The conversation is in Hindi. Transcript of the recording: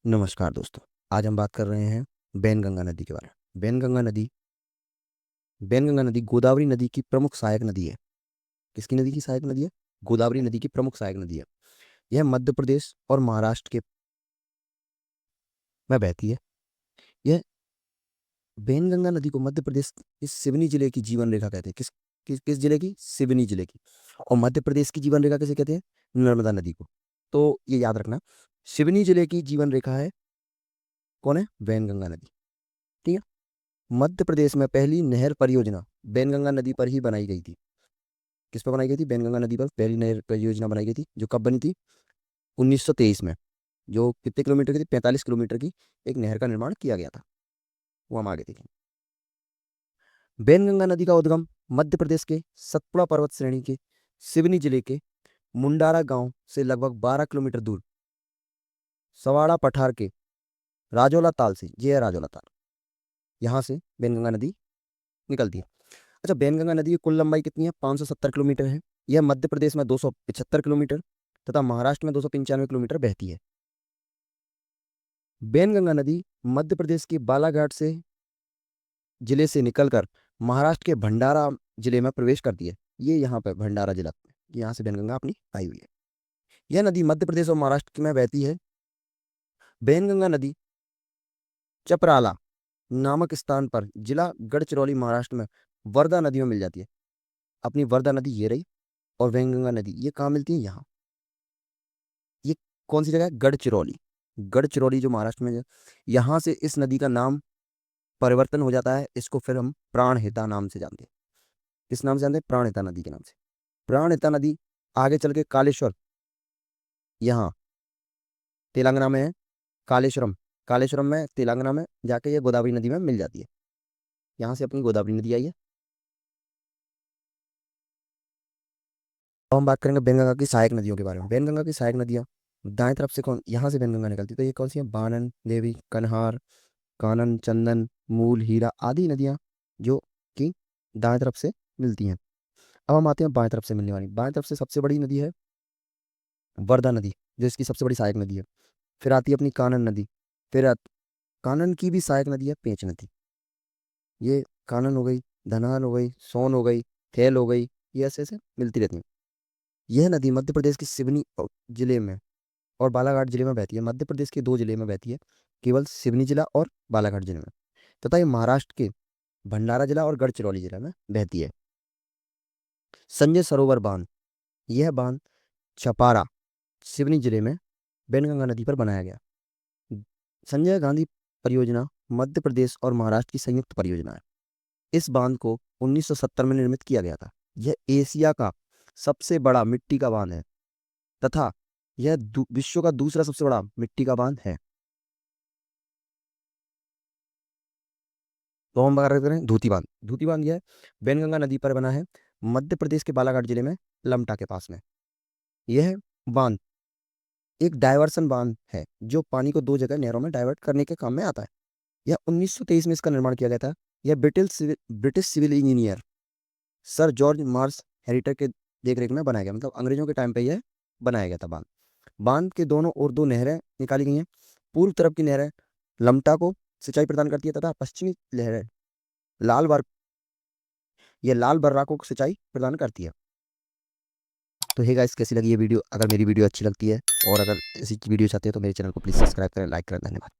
नमस्कार दोस्तों। आज हम बात कर रहे हैं बैनगंगा नदी के बारे में। बैनगंगा नदी गोदावरी नदी की प्रमुख सहायक नदी है। किसकी नदी की सहायक नदी है? गोदावरी नदी की प्रमुख सहायक नदी है। यह मध्य प्रदेश और महाराष्ट्र के में बहती है। यह बैनगंगा नदी को मध्य प्रदेश के सिवनी जिले की जीवन रेखा कहते हैं। किस जिले की? सिवनी जिले की। और मध्य प्रदेश की जीवन रेखा किसे कहते हैं? नर्मदा नदी को। तो ये याद रखना, सिवनी जिले की जीवन रेखा है कौन है? बैनगंगा नदी। ठीक है। मध्य प्रदेश में पहली नहर परियोजना बैनगंगा नदी पर ही बनाई गई थी। किस पर बनाई गई थी? बैनगंगा नदी पर पहली नहर परियोजना बनाई गई थी, जो कब बनी थी? 1923 में। जो कितने किलोमीटर की थी? 45 किलोमीटर की एक नहर का निर्माण किया गया था। वो हम आगे देखेंगे। बैनगंगा नदी का उद्गम मध्य प्रदेश के सतपुड़ा पर्वत श्रेणी के सिवनी जिले के मुंडारा गांव से लगभग 12 किलोमीटर दूर सवाड़ा पठार के राजौला ताल से, ये है राजौला ताल, यहाँ से बैनगंगा नदी निकलती है। अच्छा, बैनगंगा नदी की कुल लंबाई कितनी है? 570 किलोमीटर है। यह मध्य प्रदेश में 275 किलोमीटर तथा महाराष्ट्र में 295 किलोमीटर बहती है। बैनगंगा नदी मध्य प्रदेश के बालाघाट से जिले से निकलकर महाराष्ट्र के भंडारा जिले में प्रवेश करती है। ये यहाँ पे भंडारा जिला, यहाँ से बैनगंगा अपनी आई हुई है। यह नदी मध्य प्रदेश और महाराष्ट्र में बहती है। बैनगंगा नदी चपराला नामक स्थान पर जिला गढ़चिरौली महाराष्ट्र में वर्धा नदी में मिल जाती है। अपनी वर्धा नदी ये रही, और बैनगंगा नदी ये कहाँ मिलती है? यहाँ। ये कौन सी जगह है? गढ़चिरौली। गढ़चिरौली जो महाराष्ट्र में है, यहाँ से इस नदी का नाम परिवर्तन हो जाता है। इसको फिर हम प्राणहिता नाम से जानते हैं। किस नाम से जानते हैं? प्राणहिता नदी के नाम से। प्राणहिता नदी आगे चल के कालेश्वर, यहाँ तेलंगाना में है कालेश्वरम। कालेश्वरम में तेलंगाना में जाके ये गोदावरी नदी में मिल जाती है। यहाँ से अपनी गोदावरी नदी आई है। अब हम बात करेंगे बैनगंगा की सहायक नदियों के बारे में। बैनगंगा की सहायक नदियाँ दाएं तरफ से कौन? यहाँ से बैनगंगा निकलती है। तो ये कौन सी है? बानन देवी, कन्हार, कानन, चंदन, मूल, हीरा आदि नदियाँ जो कि दाएं तरफ से मिलती हैं। अब हम आते हैं बाएं तरफ से मिलने वाली। बाएं तरफ से सबसे बड़ी नदी है वर्धा नदी, जो इसकी सबसे बड़ी सहायक नदी है। फिर आती है अपनी कानन नदी। फिर कानन की भी सहायक नदी है पेंच नदी। ये कानन हो गई, धनान हो गई, सोन हो गई, थेल हो गई, ये ऐसे ऐसे मिलती रहती हैं। यह नदी मध्य प्रदेश के सिवनी जिले में और बालाघाट जिले में बहती है। मध्य प्रदेश के दो जिले में बहती है, केवल सिवनी जिला और बालाघाट जिले में। तथा ये महाराष्ट्र के भंडारा जिला और गढ़चिरौली जिला में बहती है। संजय सरोवर बांध, यह बांध छपारा सिवनी जिले में बैनगंगा नदी पर बनाया गया। संजय गांधी परियोजना मध्य प्रदेश और महाराष्ट्र की संयुक्त परियोजना है। इस बांध को 1970 में निर्मित किया गया था। यह एशिया का सबसे बड़ा मिट्टी का बांध है तथा यह विश्व का दूसरा सबसे बड़ा मिट्टी का बांध है। तो हम बात करें धूती बांध। धूती बांध यह बैनगंगा नदी पर बना है, मध्य प्रदेश के बालाघाट जिले में लमटा के पास में। यह बांध एक डायवर्सन बांध है, जो पानी को दो जगह नहरों में डाइवर्ट करने के काम में आता है। यह 1923 में इसका निर्माण किया गया था। यह British civil engineer sir George मार्स हेरिटर के देखरेख में बनाया गया, मतलब अंग्रेजों के टाइम पे यह बनाया गया था बांध। बांध के दोनों ओर दो नहरें निकाली गई हैं। पूर्व तरफ की नहरें लमटा को सिंचाई प्रदान करती है तथा पश्चिमी नहरें लाल बर ये लाल बर्रा को सिंचाई प्रदान करती है। तो हे गाइस, कैसी लगी ये वीडियो? अगर मेरी वीडियो अच्छी लगती है और अगर ऐसी वीडियो चाहते हैं तो मेरे चैनल को प्लीज़ सब्सक्राइब करें, लाइक करें। धन्यवाद।